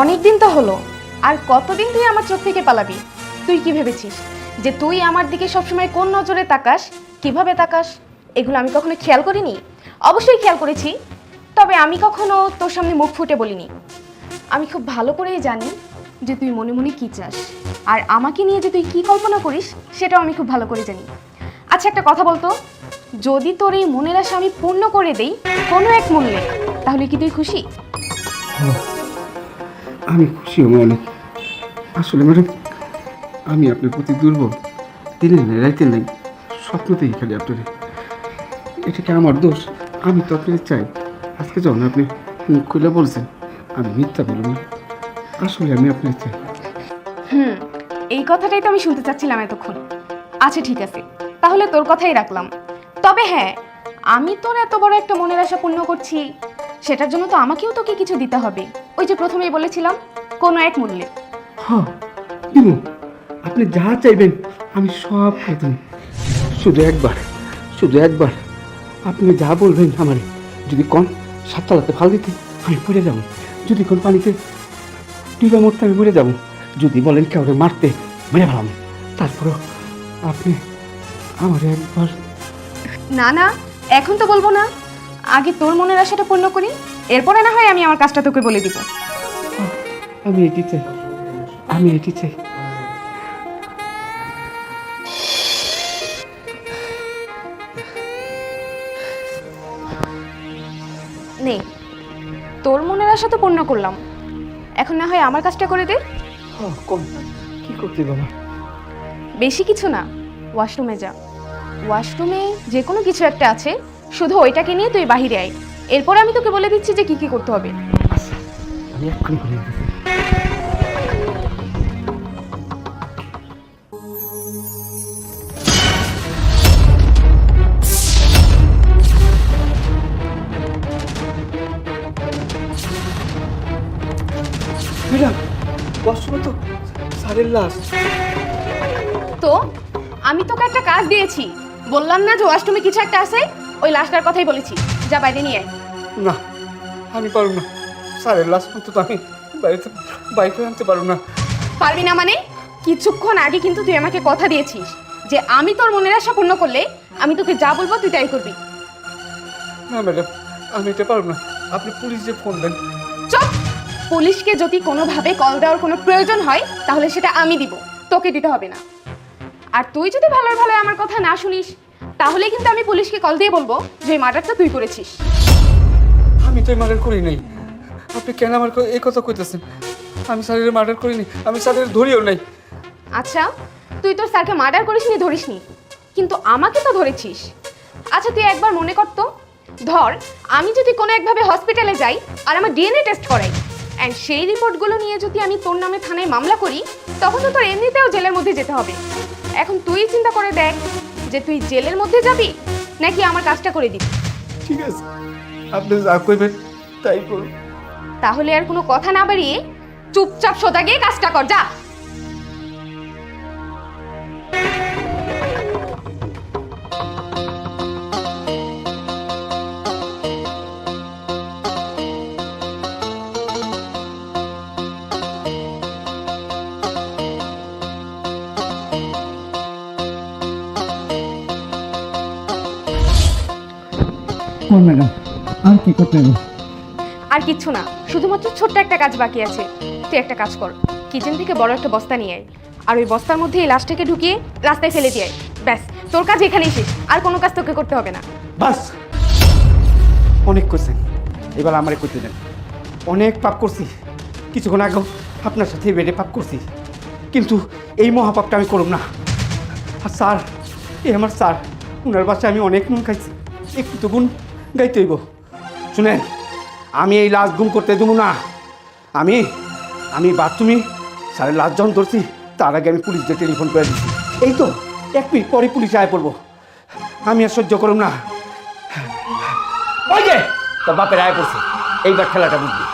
অনেক দিন তো হলো, আর কতদিন তুই আমার চোখ থেকে পালাবি? তুই কি ভেবেছিস যে তুই আমার দিকে সবসময় কোন নজরে তাকাস, কিভাবে তাকাস, এগুলো আমি কখনো খেয়াল করিনি? অবশ্যই খেয়াল করেছি, তবে আমি কখনো তোর সামনে মুখ ফুটে বলিনি। আমি খুব ভালো করেই জানি যে তুই মনে মনে কী চাস, আর আমাকে নিয়ে যে তুই কী কল্পনা করিস সেটাও আমি খুব ভালো করে জানি। আচ্ছা, একটা কথা বলতো, যদি তোর এই মনের আশা আমি পূর্ণ করে দেই কোনো এক মূল্যে, তাহলে কি তুই খুশি? আমি খুশি হব অনেক। আসলে ম্যাডাম, আমি আপনার প্রতি দুর্বল। দিনের নেই রাইতে নেই, স্বপ্নতেই খালি আপনার। এটা কি আমার দোষ? আমি তো আপনার চাই। আজকে যখন আপনি মুখ খুলে বলছেন, আমি মিথ্যা বলব না। আসলে আমি আপনার চাই। এই কথাটাই তো আমি শুনতে চাচ্ছিলাম এতক্ষণ। আচ্ছা ঠিক আছে, তাহলে তোর কথাই রাখলাম। তবে হ্যাঁ, আমি তোর এত বড় একটা মনের আশা পূর্ণ করছি, সেটার জন্য তো আমাকেও তোকে কিছু দিতে হবে। ওই যে প্রথমেই বলেছিলাম, কোনো এক মূল্যে। হ্যাঁ দিব, আপনি যা চাইবেন আমি সব করে দেব। শুধু একবার আপনি যা বলবেন আমার, যদি কোন সাততলাতে ফাল দিতে আমি পড়ে যাব, যদি কোন পানিতে ডুবা মরতে আমি মরে যাব, যদি বলেন কাউরে মারতে মেরে ফেলাম, তারপরও আপনি আমার একবার। না না, এখন তো বলবো না, আগে তোর মনের আশাটা পূর্ণ করি, এরপরে না হয় আমি আমার কাজটা তোকে বলে দিব। আমি এটি চাই, আমি এটি চাই। নে, তোর মনের আশা তো পূর্ণ করলাম, এখন না হয় আমার কাজটা করে দে। কোন কি করতে বাবা? বেশি কিছু না, ওয়াশরুমে যা। ওয়াশরুমে যে কোনো কিছু একটা আছে, শুধু ওইটাকে নিয়ে তুই বাহিরে আয়, এরপর আমি তোকে বলে দিচ্ছি যে কি কি করতে হবে। আচ্ছা, আমি এক্ষুনি করে দিতেছি। ম্যাডাম, ওয়াশরুমে তো স্যারের লাশ। তো আমি তোকে একটা কাজ দিয়েছি, বললাম না যে ওয়াশরুমে কিছু একটা আছে? ওই লাশটার কথাই বলেছি, যা বাইরে নিয়ে আয়। না, আমি পারব না। স্যারের লাশ তো আমি বাইরে আনতে পারব না। পারবি না মানে? কিছুক্ষণ আগে কিন্তু তুই আমাকে কথা দিয়েছিস যে আমি তোর মনের আশা পূর্ণ করলে আমি তোকে যা বলবো তুই তাই করবি। না ম্যাডাম, আমি এটা পারব না। আপনি পুলিশে ফোন দেন। চুপ! পুলিশকে যদি কোনোভাবে কল দেওয়ার কোনো প্রয়োজন হয় তাহলে সেটা আমি দিব, তোকে দিতে হবে না। আর তুই যদি ভালোর ভালো আমার কথা না শুনিস, তাহলে কিন্তু আমি পুলিশকে কল দিয়ে বলবো যে এই মার্ডারটা তুই করেছিস। আমি তো মার্ডার করি নাই। আপনি কেন আমার এই কথা কইতেছেন? আমি স্যারের মার্ডার করিনি, আমি স্যারের ধরিও নাই। আচ্ছা, তুই তোর স্যারকে মার্ডার করিসনি ধরিসনি, কিন্তু আমাকে তো ধরেছিস। আচ্ছা তুই একবার মনে কর তো, ধর আমি যদি কোনো একভাবে হসপিটালে যাই আর আমার ডিএনএ টেস্ট করাই, অ্যান্ড সেই রিপোর্টগুলো নিয়ে যদি আমি তোর নামে থানায় মামলা করি, তখন তো তোর এমনিতেও জেলের মধ্যে যেতে হবে। এখন তুই চিন্তা করে দেখ যে তুই জেলের মধ্যে যাবি নাকি আমার কাজটা করে দিবি। ঠিক আছে, আপনি যা কইবেন তাই করুন। তাহলে আর কোনো কথা না বাড়িয়ে চুপচাপ সোজা গিয়ে কাজটা কর, যা। কোন ম্যাডাম, আর কি করতে হবে? আর কিচ্ছু না, শুধুমাত্র ছোট্ট একটা কাজ বাকি আছে। তুই একটা কাজ কর, কিচেন থেকে বড় একটা বস্তা নিয়ে আয়, আর ওই বস্তার মধ্যে এই লাশটাকে ঢুকিয়ে রাস্তায় ফেলে দিয়ে আয়। ব্যাস, তোর কাজ এখানেই শেষ, আর কোনো কাজ তোকে করতে হবে না। বাস, অনেক করছেন, এবার আমারে করতে দেন। অনেক পাপ করছি, কিছুক্ষণ আগেও আপনার সাথে বেড়ে পাপ করছি, কিন্তু এই মহাপাপটা আমি করব না। আর স্যার, এই আমার স্যার, ওনার বাসায় আমি অনেক নুন খাইছি, একটু তো গুণ গাইতে হইব। শুনেন, আমি এই লাশ গুম করতে দেবো না। আমি বাথরুমে স্যারের লাশ যখন ধরছি, তার আগে আমি পুলিশদের টেলিফোন করে দিচ্ছি। এই তো 1 মিনিট পরে পুলিশ আয় পড়বো। আমি আর সহ্য করব না। ওই যে তোর বাপের আয় পড়ছে, এইবার খেলাটা বুঝবি।